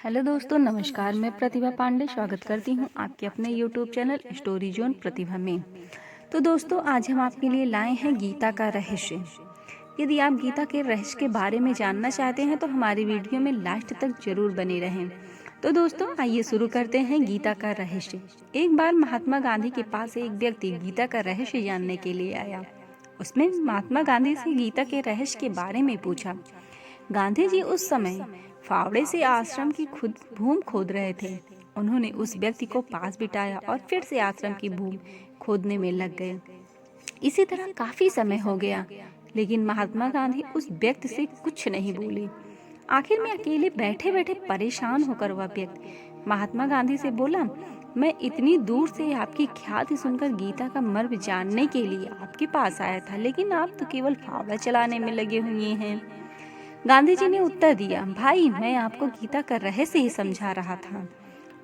Hello दोस्तों, नमस्कार। मैं प्रतिभा पांडे स्वागत करती हूँ आपके अपने यूट्यूब चैनल स्टोरी जोन प्रतिभा में। तो दोस्तों, आज हम आपके लिए लाए हैं गीता का रहस्य। यदि आप गीता के रहस्य के बारे में जानना चाहते हैं तो हमारी वीडियो में लास्ट तक जरूर बने रहें। तो दोस्तों, आइए शुरू करते हैं गीता का रहस्य। एक बार महात्मा गांधी के पास एक व्यक्ति गीता का रहस्य जानने के लिए आया। उसने महात्मा गांधी से गीता के रहस्य के बारे में पूछा। गांधी जी उस समय फावड़े से आश्रम की खुद भूमि खोद रहे थे। उन्होंने उस व्यक्ति को पास बिठाया और फिर से आश्रम की भूमि खोदने में लग गए। इसी तरह काफी समय हो गया, लेकिन महात्मा गांधी उस व्यक्ति से कुछ नहीं बोले। आखिर में अकेले बैठे बैठे परेशान होकर वह व्यक्ति महात्मा गांधी से बोला, मैं इतनी दूर से आपकी ख्याति सुनकर गीता का मर्म जानने के लिए आपके पास आया था, लेकिन आप तो केवल फावड़ा चलाने में लगे हुए हैं। गांधी जी ने उत्तर दिया, भाई, मैं आपको गीता का रहस्य ही समझा रहा था।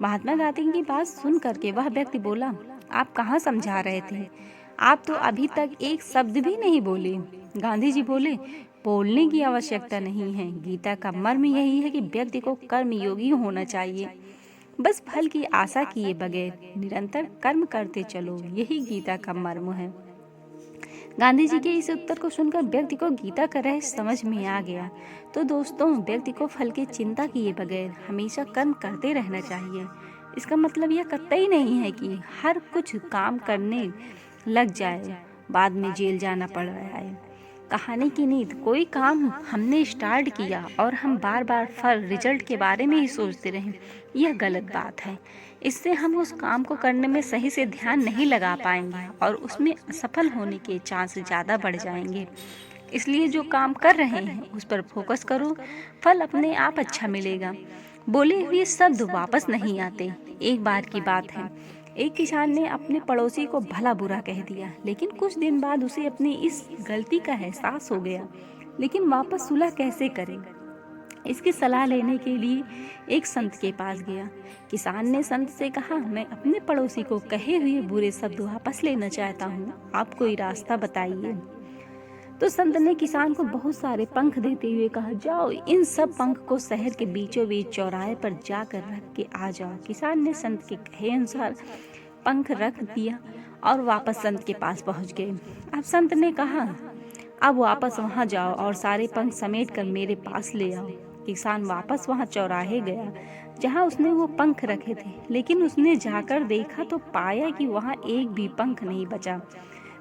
महात्मा गांधी की बात सुन करके वह व्यक्ति बोला, आप कहाँ समझा रहे थे? आप तो अभी तक एक शब्द भी नहीं बोले। गांधी जी बोले, बोलने की आवश्यकता नहीं है। गीता का मर्म यही है कि व्यक्ति को कर्म योगी होना चाहिए। बस फल की आशा किए बगैर निरंतर कर्म करते चलो, यही गीता का मर्म है। गांधी जी के इस उत्तर को सुनकर व्यक्ति को गीता का रहस्य समझ में आ गया। तो दोस्तों, व्यक्ति को फल की चिंता किए बगैर हमेशा कर्म करते रहना चाहिए। इसका मतलब यह कतई नहीं है कि हर कुछ काम करने लग जाए, बाद में जेल जाना पड़ रहा है। कहानी की नीति, कोई काम हमने स्टार्ट किया और हम बार बार फल रिजल्ट के बारे में ही सोचते रहें, यह गलत बात है। इससे हम उस काम को करने में सही से ध्यान नहीं लगा पाएंगे और उसमें असफल होने के चांस ज़्यादा बढ़ जाएंगे। इसलिए जो काम कर रहे हैं उस पर फोकस करो, फल अपने आप अच्छा मिलेगा। बोले हुए शब्द वापस नहीं आते। एक बार की बात है, एक किसान ने अपने पड़ोसी को भला बुरा कह दिया, लेकिन कुछ दिन बाद उसे अपनी इस गलती का एहसास हो गया। लेकिन वापस सुलह कैसे करें, इसकी सलाह लेने के लिए एक संत के पास गया। किसान ने संत से कहा, मैं अपने पड़ोसी को कहे हुए बुरे शब्द वापस लेना चाहता हूँ, आप कोई रास्ता बताइए। तो संत ने किसान को बहुत सारे पंख देते हुए कहा, जाओ इन सब पंख को शहर के बीचों बीच चौराहे पर जाकर रख के आ जाओ। किसान ने संत के कहे अनुसार पंख रख दिया और वापस संत के पास पहुंच गए। अब संत ने कहा, अब वापस वहां जाओ और सारे पंख समेट कर मेरे पास ले आओ। किसान वापस वहां चौराहे गया जहां उसने वो पंख रखे थे, लेकिन उसने जाकर देखा तो पाया कि वहां एक भी पंख नहीं बचा।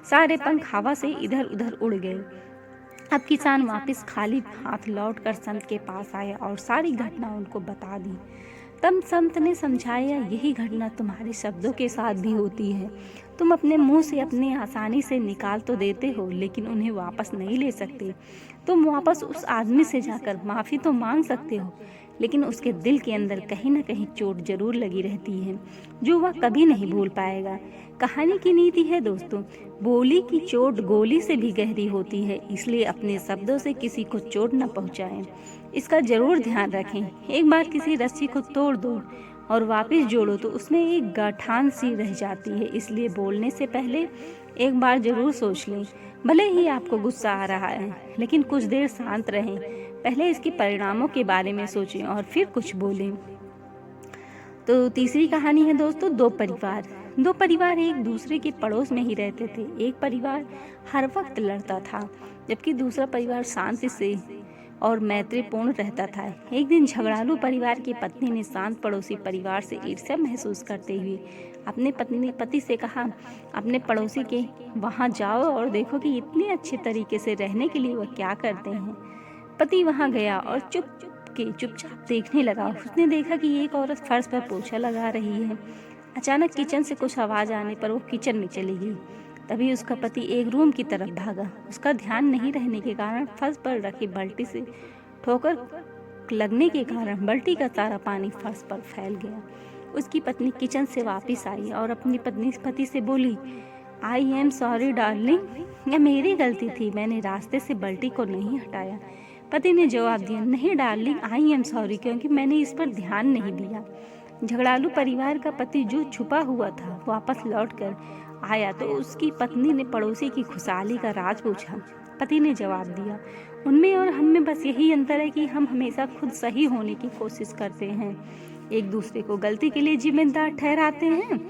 सारे पंख हवा से इधर उधर उड़ गए। अब किसान वापस खाली हाथ लौटकर संत के पास आया और सारी घटना उनको बता दी। तब संत ने समझाया, यही घटना तुम्हारे शब्दों के साथ भी होती है। तुम अपने मुंह से अपने आसानी से निकाल तो देते हो, लेकिन उन्हें वापस नहीं ले सकते। तुम वापस उस आदमी से जाकर माफी तो मांग सकते हो, लेकिन उसके दिल के अंदर कहीं न कहीं चोट जरूर लगी रहती है, जो वह कभी नहीं भूल पाएगा। कहानी की नीति है दोस्तों, बोली की चोट गोली से भी गहरी होती है, इसलिए अपने शब्दों से किसी को चोट न पहुंचाएं। इसका जरूर ध्यान रखें। एक बार किसी रस्सी को तोड़ दो और वापस जोड़ो तो उसमें एक गांठान सी रह जाती है, इसलिए बोलने से पहले एक बार जरूर सोच लें। भले ही आपको गुस्सा आ रहा है, लेकिन कुछ देर शांत रहें। पहले इसके परिणामों के बारे में सोचें और फिर कुछ बोलें। तो तीसरी कहानी है दोस्तों, दो परिवार एक दूसरे के पड़ोस में ही रहते थे। एक परिवार हर वक्त लड़ता था, जबकि दूसरा परिवार शांति से और मैत्रीपूर्ण रहता था। एक दिन झगड़ालू परिवार की पत्नी ने शांत पड़ोसी परिवार से ईर्ष्या महसूस करते हुए अपने पति से कहा, अपने पड़ोसी के वहां जाओ और देखो कि इतने अच्छे तरीके से रहने के लिए वह क्या करते हैं। पति वहां गया और चुपचाप देखने लगा। उसने देखा कि एक औरत फर्श पर पोछा लगा रही है। अचानक किचन से कुछ आवाज आने पर वो किचन में चली गई। तभी उसका पति एक रूम की तरफ भागा। उसका ध्यान नहीं रहने के कारण फर्श पर रखी बाल्टी से ठोकर लगने के कारण बाल्टी का सारा पानी फर्श पर फैल गया। उसकी पत्नी किचन से वापस आई और अपनी पति से बोली, आई एम सॉरी डार्लिंग, यह मेरी गलती थी, मैंने रास्ते से बाल्टी को नहीं हटाया। पति ने जवाब दिया, नहीं डार्लिंग, आई एम सॉरी, क्योंकि मैंने इस पर ध्यान नहीं दिया। झगड़ालू परिवार का पति जो छुपा हुआ था वापस लौटकर आया तो उसकी पत्नी ने पड़ोसी की खुशहाली का राज पूछा। पति ने जवाब दिया। उनमें और हम में बस यही अंतर है कि हम हमेशा खुद सही होने की कोशिश करते हैं, एक दूसरे को गलती के लिए जिम्मेदार ठहराते हैं,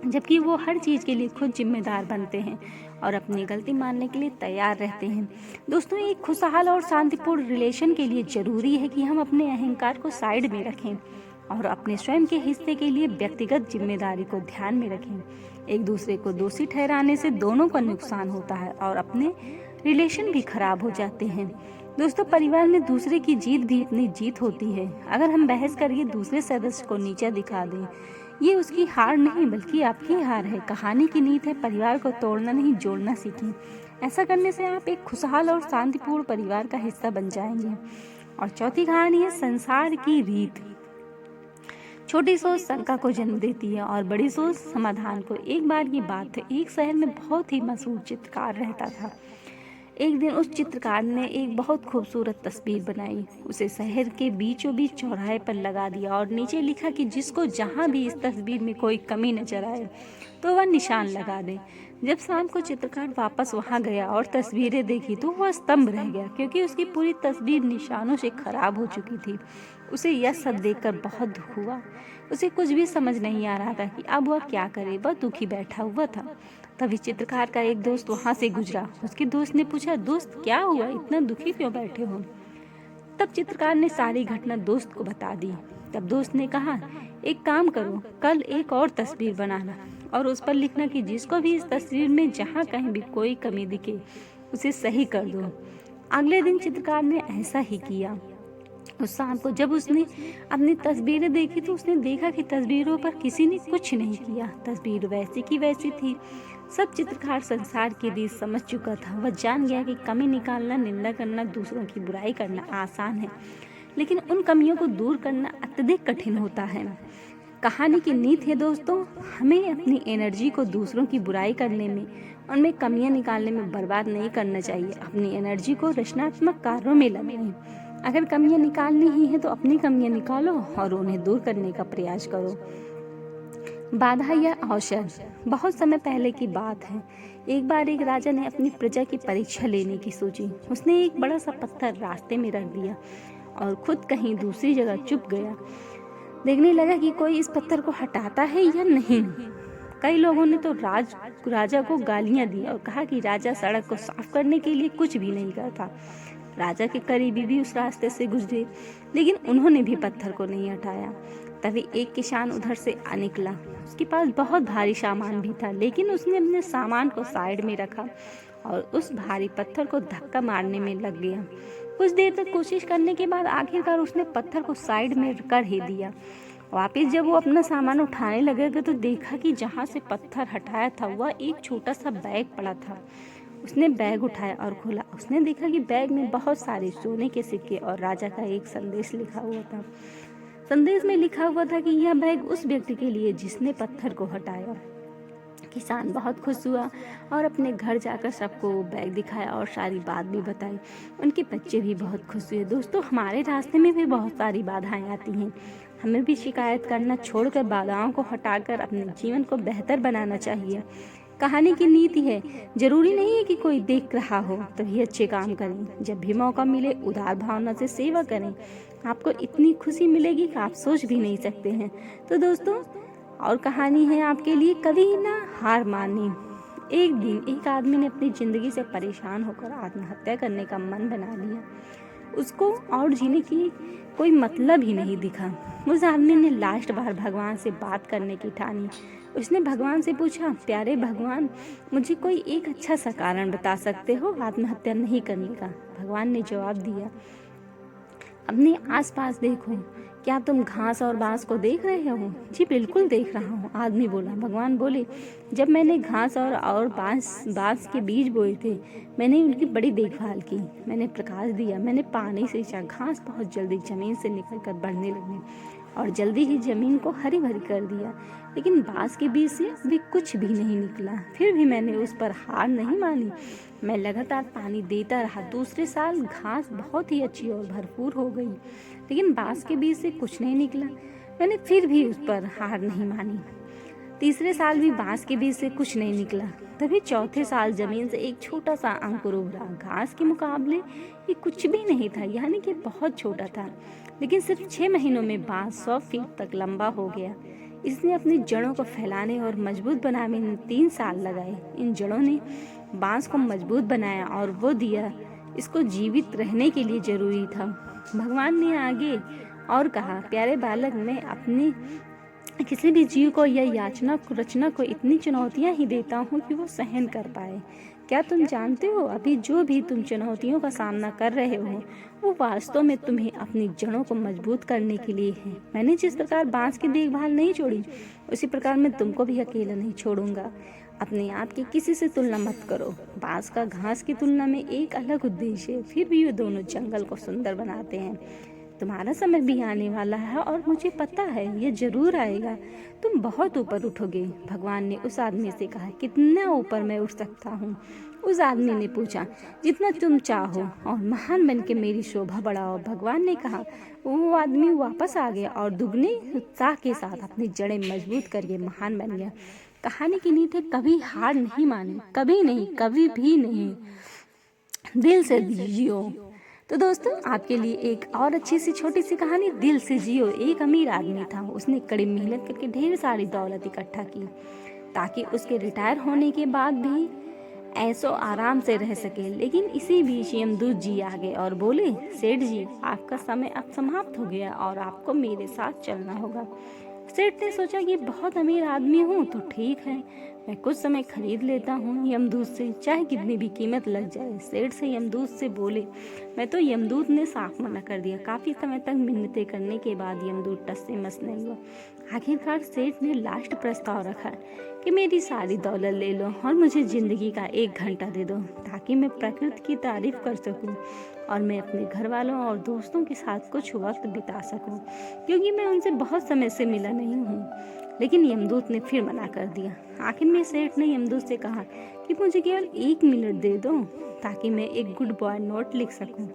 जबकि वो हर चीज़ के लिए खुद जिम्मेदार बनते हैं और अपनी गलती मानने के लिए तैयार रहते हैं। दोस्तों, एक खुशहाल और शांतिपूर्ण रिलेशन के लिए ज़रूरी है कि हम अपने अहंकार को साइड में रखें और अपने स्वयं के हिस्से के लिए व्यक्तिगत जिम्मेदारी को ध्यान में रखें। एक दूसरे को दोषी ठहराने से दोनों का नुकसान होता है और अपने रिलेशन भी खराब हो जाते हैं। दोस्तों, परिवार में दूसरे की जीत भी इतनी जीत होती है। अगर हम बहस करके दूसरे सदस्य को नीचा दिखा दें, ये उसकी हार नहीं बल्कि आपकी हार है। कहानी की नीति है, परिवार को तोड़ना नहीं जोड़ना सीखें। ऐसा करने से आप एक खुशहाल और शांतिपूर्ण परिवार का हिस्सा बन जाएंगे। और चौथी कहानी है संसार की रीत। छोटी सोच शंका को जन्म देती है और बड़ी सोच समाधान को। एक बार की बात है, एक शहर में बहुत ही मशहूर चित्रकार रहता था। एक दिन उस चित्रकार ने एक बहुत खूबसूरत तस्वीर बनाई, उसे शहर के बीचों बीच चौराहे पर लगा दिया और नीचे लिखा कि जिसको जहाँ भी इस तस्वीर में कोई कमी नजर आए तो वह निशान लगा दे। जब शाम को चित्रकार वापस वहाँ गया और तस्वीरें देखी तो वह स्तंभ रह गया, क्योंकि उसकी पूरी तस्वीर निशानों से खराब हो चुकी थी। उसे यह सब देखकर बहुत दुख हुआ। उसे कुछ भी समझ नहीं आ रहा था कि अब वह क्या करे। वह दुखी बैठा हुआ था। तभी चित्रकार का एक दोस्त वहां से गुजरा। उसके दोस्त ने पूछा, दोस्त क्या हुआ, इतना दुखी क्यों बैठे हो? तब चित्रकार ने सारी घटना दोस्त को बता दी। तब दोस्त ने कहा, एक काम करो, कल एक और तस्वीर बनाना और उस पर लिखना कि जिसको भी इस तस्वीर में जहाँ कहीं भी कोई कमी दिखे उसे सही कर दो। अगले दिन चित्रकार ने ऐसा ही किया। उस शाम को जब उसने अपनी तस्वीरें देखी तो उसने देखा कि तस्वीरों पर किसी ने कुछ नहीं किया। तस्वीर वैसी की वैसी थी। सब चित्रकार संसार की रीत समझ चुका था। वह जान गया कि कमी निकालना, निंदा करना, दूसरों की बुराई करना आसान है, लेकिन उन कमियों को दूर करना अत्यधिक कठिन होता है। कहानी की नीति है दोस्तों, हमें अपनी एनर्जी को दूसरों की बुराई करने में, उनमें कमियां निकालने में बर्बाद नहीं करना चाहिए। अपनी एनर्जी को रचनात्मक कार्यों में लगाएं। अगर कमियां निकालनी ही है तो अपनी कमियां निकालो और उन्हें दूर करने का प्रयास करो। बाधा या अवसर। बहुत समय पहले की बात है। एक बार एक राजा ने अपनी प्रजा की परीक्षा लेने की सोची। उसने एक बड़ा सा पत्थर रास्ते में रख दिया और खुद कहीं दूसरी जगह चुप गया। देखने लगा कि कोई इस पत्थर को हटाता है या नहीं। कई लोगों ने तो राजा को गालियां दी और कहा कि राजा सड़क को साफ करने के लिए कुछ भी नहीं करता। राजा के करीबी भी उस रास्ते से गुजरे, लेकिन उन्होंने भी पत्थर को नहीं हटाया। तभी एक किसान उधर से आ निकला। उसके पास बहुत भारी सामान भी था, लेकिन उसने अपने सामान को साइड में रखा और उस भारी पत्थर को धक्का मारने में लग गया। कुछ देर तक कोशिश करने के बाद आखिरकार उसने पत्थर को साइड में कर ही दिया। वापस जब वो अपना सामान उठाने लगेगा तो देखा कि जहाँ से पत्थर हटाया था वह एक छोटा सा बैग पड़ा था। उसने बैग उठाया और खोला। उसने देखा कि बैग में बहुत सारे सोने के सिक्के और राजा का एक संदेश लिखा हुआ था। संदेश में लिखा हुआ था कि यह बैग उस व्यक्ति के लिए जिसने पत्थर को हटाया। किसान बहुत खुश हुआ और अपने घर जाकर सबको बैग दिखाया और सारी बात भी बताई। उनके बच्चे भी बहुत खुश हुए। दोस्तों, हमारे रास्ते में भी बहुत सारी बाधाएं आती हैं। हमें भी शिकायत करना छोड़कर बाधाओं को हटाकर अपने जीवन को बेहतर बनाना चाहिए। कहानी की नीति है, जरूरी नहीं है कि कोई देख रहा हो तभी अच्छे काम करें। जब भी मौका मिले उदार भावना से सेवा करें। आपको इतनी खुशी मिलेगी कि आप सोच भी नहीं सकते हैं। तो दोस्तों, और कहानी है आपके लिए, कभी ना हार मानी। एक दिन एक आदमी ने अपनी जिंदगी से परेशान होकर आत्महत्या करने का मन बना लिया। उसको और जीने की कोई मतलब ही नहीं दिखा। उस आदमी ने लास्ट बार भगवान से बात करने की ठानी। उसने भगवान से पूछा, प्यारे भगवान, मुझे कोई एक अच्छा सा कारण बता सकते हो आत्महत्या नहीं करने का? भगवान ने जवाब दिया, अपने आसपास देखो, क्या तुम घास और बांस को देख रहे हो? जी बिल्कुल देख रहा हूँ, आदमी बोला। भगवान बोले, जब मैंने घास और बांस के बीज बोए थे, मैंने उनकी बड़ी देखभाल की। मैंने प्रकाश दिया, मैंने पानी सींचा। घास बहुत जल्दी जमीन से निकलकर बढ़ने लगी और जल्दी ही जमीन को हरी भरी कर दिया। लेकिन बांस के बीज से भी कुछ भी नहीं निकला। फिर भी मैंने उस पर हार नहीं मानी। मैं लगातार पानी देता रहा। दूसरे साल घास बहुत ही अच्छी और भरपूर हो गई, लेकिन बांस के बीज से कुछ नहीं निकला। मैंने फिर भी उस पर हार नहीं मानी। तीसरे साल भी बांस के बीज से कुछ नहीं निकला। तभी चौथे साल जमीन से एक छोटा सा अंकुर उभरा। घास के मुकाबले ये कुछ भी नहीं था, यानी कि बहुत छोटा था, लेकिन सिर्फ 6 महीनों में बांस 100 फीट तक लंबा हो गया। इसने अपनी जड़ों को फैलाने और मजबूत बनाने में 3 साल लगाए। इन जड़ों ने बांस को मजबूत बनाया और वो दिया इसको जीवित रहने के लिए जरूरी था। भगवान ने आगे और कहा, प्यारे बालक, मैं अपनी किसी भी जीव को या याचना रचना को इतनी चुनौतियां ही देता हूँ कि वो सहन कर पाए। क्या तुम जानते हो, अभी जो भी तुम चुनौतियों का सामना कर रहे हो वो वास्तव में तुम्हें अपनी जड़ों को मजबूत करने के लिए है। मैंने जिस प्रकार बांस की देखभाल नहीं छोड़ी, उसी प्रकार मैं तुमको भी अकेला नहीं छोड़ूंगा। अपने आप की किसी से तुलना मत करो। बांस का घास की तुलना में एक अलग उद्देश्य है, फिर भी ये दोनों जंगल को सुंदर बनाते हैं। तुम्हारा समय भी आने वाला है और मुझे पता है ये जरूर आएगा। तुम बहुत ऊपर उठोगे। भगवान ने उस आदमी से कहा, कितना ऊपर मैं उठ सकता हूँ? उस आदमी ने पूछा, जितना तुम चाहो और महान बन के मेरी शोभा बढ़ाओ। भगवान ने कहा। वो आदमी वापस आ गया और दुगने उत्साह के साथ अपनी जड़ें मजबूत करके महान बन गया। कहानी की नीति, कभी हार नहीं माने, कभी नहीं, कभी भी नहीं, दिल से जियो। तो दोस्तों, आपके लिए एक और अच्छी सी छोटी सी कहानी, दिल से जियो। एक अमीर आदमी था। उसने कड़ी मेहनत करके ढेर सारी दौलत इकट्ठा की ताकि उसके रिटायर होने के बाद भी ऐसो आराम से रह सके। लेकिन इसी बीच यमदूत जी आ गए और बोले, सेठ जी, आपका समय अब समाप्त हो गया और आपको मेरे साथ चलना होगा। सेठ ने सोचा कि बहुत अमीर आदमी हूँ तो ठीक है, मैं कुछ समय खरीद लेता हूँ यमदूत से, चाहे कितनी भी कीमत लग जाए। सेठ से यमदूत से बोले, मैं तो यमदूत ने साफ मना कर दिया। काफी समय तक मिन्नतें करने के बाद यमदूत टस से मस नहीं हुआ। आखिरकार सेठ ने लास्ट प्रस्ताव रखा कि मेरी सारी दौलत ले लो और मुझे जिंदगी का 1 घंटा दे दो, ताकि मैं प्रकृति की तारीफ कर सकूं और मैं अपने घर वालों और दोस्तों के साथ कुछ वक्त बिता सकूं, क्योंकि मैं उनसे बहुत समय से मिला नहीं हूँ। लेकिन यमदूत ने फिर मना कर दिया। आखिर में सेठ ने यमदूत से कहा कि मुझे केवल 1 मिनट दे दो ताकि मैं एक गुड बॉय नोट लिख सकूं।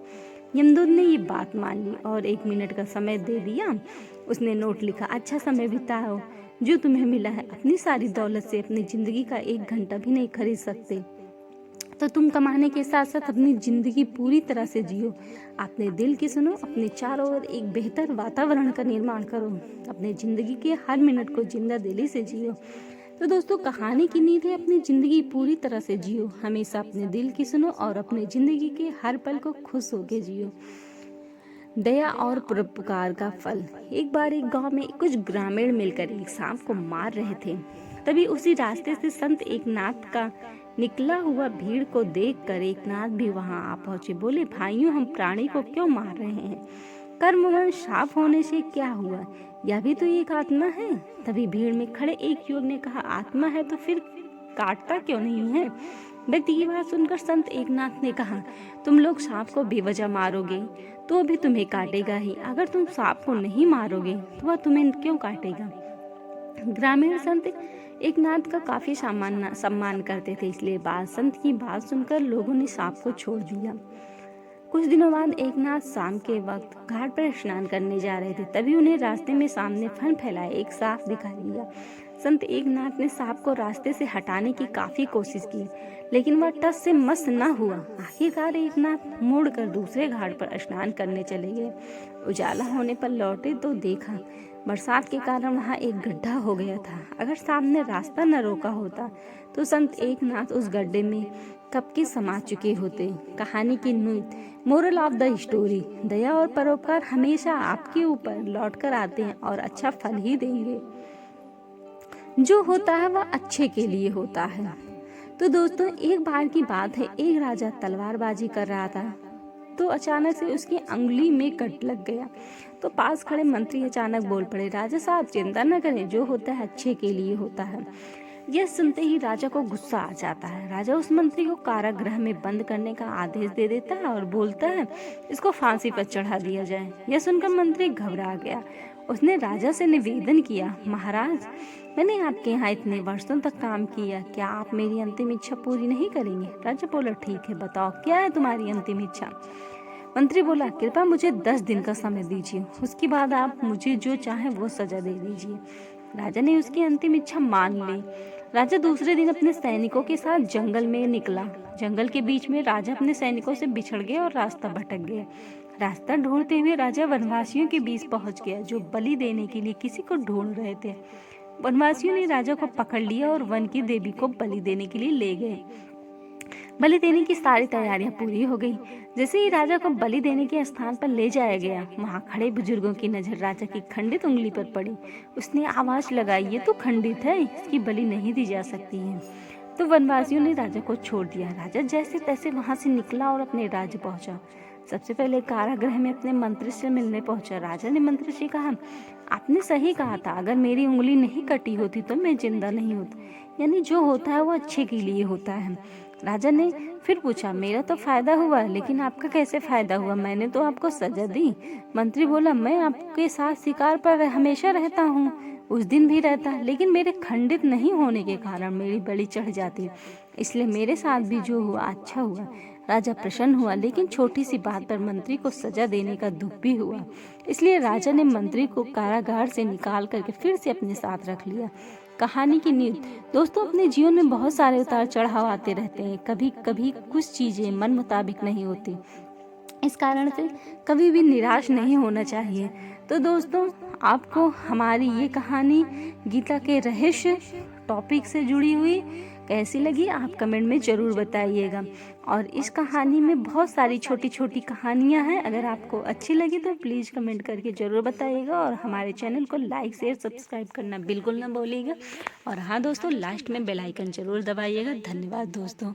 यमदूत ने ये बात मान ली और 1 मिनट का समय दे दिया। उसने नोट लिखा, अच्छा समय बिताओ, जो तुम्हें मिला है अपनी सारी दौलत से अपनी जिंदगी का 1 घंटा भी नहीं खरीद सकते, तो तुम कमाने के साथ साथ अपनी जिंदगी पूरी तरह से जियो। अपने दिल की सुनो, अपने चारों ओर एक बेहतर वातावरण का निर्माण करो, अपने जिंदगी के हर मिनट को जिंदा दिली से जियो। तो दोस्तों, कहानी की नींद है, अपनी जिंदगी पूरी तरह से जियो, हमेशा अपने दिल की सुनो और अपने जिंदगी के हर पल को खुश होकर जियो। दया और परोपकार का फल। एक बार एक गांव में कुछ ग्रामीण मिलकर एक सांप को मार रहे थे। तभी उसी रास्ते से संत एकनाथ का निकला हुआ भीड़ को देखकर एकनाथ भी वहां आ पहुंचे। बोले, भाइयों, हम प्राणी को क्यों मार रहे हैं? कर्मवश साफ होने से क्या हुआ? यह भी तो एक आत्मा है। तभी भीड़ में खड़े एक युवक ने कहा, आत्मा है तो फिर काटता क्यों नहीं है? व्यक्ति की बात सुनकर संत एकनाथ ने कहा, तुम लोग सांप को बेवजह मारोगे तो भी तुम्हें काटेगा ही। अगर तुम सांप को नहीं मारोगे तो वह तुम्हें क्यों काटेगा? ग्रामीण संत एकनाथ का काफी सम्मान करते थे, इसलिए संत की बात सुनकर लोगों ने सांप को छोड़ दिया। कुछ दिनों बाद एकनाथ शाम के वक्त घाट पर स्नान करने जा रहे थे। तभी उन्हें रास्ते में सामने फन फैलाए एक सांप दिखाई दिया। संत एकनाथ ने सांप को रास्ते से हटाने की काफी कोशिश की, लेकिन वह टस से मस न हुआ। आखिरकार एकनाथ मुड़कर दूसरे घाट पर स्नान करने चले गए। उजाला होने पर लौटे तो देखा बरसात के कारण वहाँ एक गड्ढा हो गया था। अगर सांप ने रास्ता न रोका होता तो संत एकनाथ उस गड्ढे में कब के समा चुके होते। कहानी की मोरल ऑफ द स्टोरी, दया और परोपकार हमेशा आपके ऊपर लौट कर आते हैं और अच्छा फल ही देंगे। जो होता है वह अच्छे के लिए होता है। तो दोस्तों, एक बार की बात है, एक राजा तलवारबाजी कर रहा था तो अचानक से उसकी अंगुली में कट लग गया। तो पास खड़े मंत्री अचानक बोल पड़े, राजा साहब, चिंता न करें, जो होता है अच्छे के लिए होता है। यह सुनते ही राजा को गुस्सा आ जाता है। राजा उस मंत्री को कारागृह में बंद करने का आदेश दे देता है और बोलता है, इसको फांसी पर चढ़ा दिया जाए। यह सुनकर मंत्री घबरा गया। उसने राजा से निवेदन किया, महाराज, मैंने आपके यहाँ इतने वर्षों तक काम किया, क्या आप मेरी अंतिम इच्छा पूरी नहीं करेंगे? राजा बोला, ठीक है, बताओ क्या है तुम्हारी अंतिम इच्छा? मंत्री बोला, कृपया मुझे 10 दिन का समय दीजिए, उसके बाद आप मुझे जो चाहे वो सजा दे दीजिए। राजा ने उसकी अंतिम इच्छा मान ली। राजा दूसरे दिन अपने सैनिकों के साथ जंगल में निकला। जंगल के बीच में राजा अपने सैनिकों से बिछड़ गए और रास्ता भटक गए। रास्ता ढूंढते हुए राजा वनवासियों के बीच पहुंच गया, जो बलि देने के लिए किसी को ढूंढ रहे थे। वनवासियों ने राजा को पकड़ लिया और वन की देवी को बलि देने के लिए ले गए। बलि देने की सारी तैयारियां पूरी हो गई। जैसे ही राजा को बलि देने के स्थान पर ले जाया गया, वहां खड़े बुजुर्गों की नजर राजा की खंडित उंगली पर पड़ी। उसने आवाज लगाई, ये तो खंडित है, इसकी बलि नहीं दी जा सकती है। तो वनवासियों ने राजा को छोड़ दिया। राजा जैसे तैसे वहां से निकला और अपने राज्य पहुंचा। सबसे पहले कारागृह में अपने मंत्री से मिलने पहुंचा। राजा ने मंत्री से कहा, आपने सही कहा था, अगर मेरी उंगली नहीं कटी होती तो मैं जिंदा नहीं होता। यानी जो होता है वो अच्छे के लिए होता है। राजा ने फिर पूछा, मेरा तो फायदा हुआ, लेकिन आपका कैसे फायदा हुआ? मैंने तो आपको सजा दी। मंत्री बोला, मैं आपके साथ शिकार पर हमेशा रहता हूँ, उस दिन भी रहता, लेकिन मेरे खंडित नहीं होने के कारण मेरी बलि चढ़ जाती, इसलिए मेरे साथ भी जो हुआ अच्छा हुआ। राजा प्रसन्न हुआ, लेकिन छोटी सी बात पर मंत्री को सजा देने का दुख भी हुआ। इसलिए राजा ने मंत्री को कारागार से निकाल करके फिर से अपने साथ रख लिया। कहानी की नींव। दोस्तों, अपने जीवन में बहुत सारे उतार चढ़ाव आते रहते हैं। कभी कभी कुछ चीजें मन मुताबिक नहीं होती, इस कारण से कभी भी निराश नहीं होना चाहिए। तो दोस्तों, आपको हमारी ये कहानी गीता के रहस्य टॉपिक से जुड़ी हुई कैसी लगी, आप कमेंट में ज़रूर बताइएगा। और इस कहानी में बहुत सारी छोटी छोटी कहानियाँ हैं। अगर आपको अच्छी लगी तो प्लीज़ कमेंट करके ज़रूर बताइएगा, और हमारे चैनल को लाइक शेयर सब्सक्राइब करना बिल्कुल ना भूलिएगा। और हाँ दोस्तों, लास्ट में बेल आइकन ज़रूर दबाइएगा। धन्यवाद दोस्तों।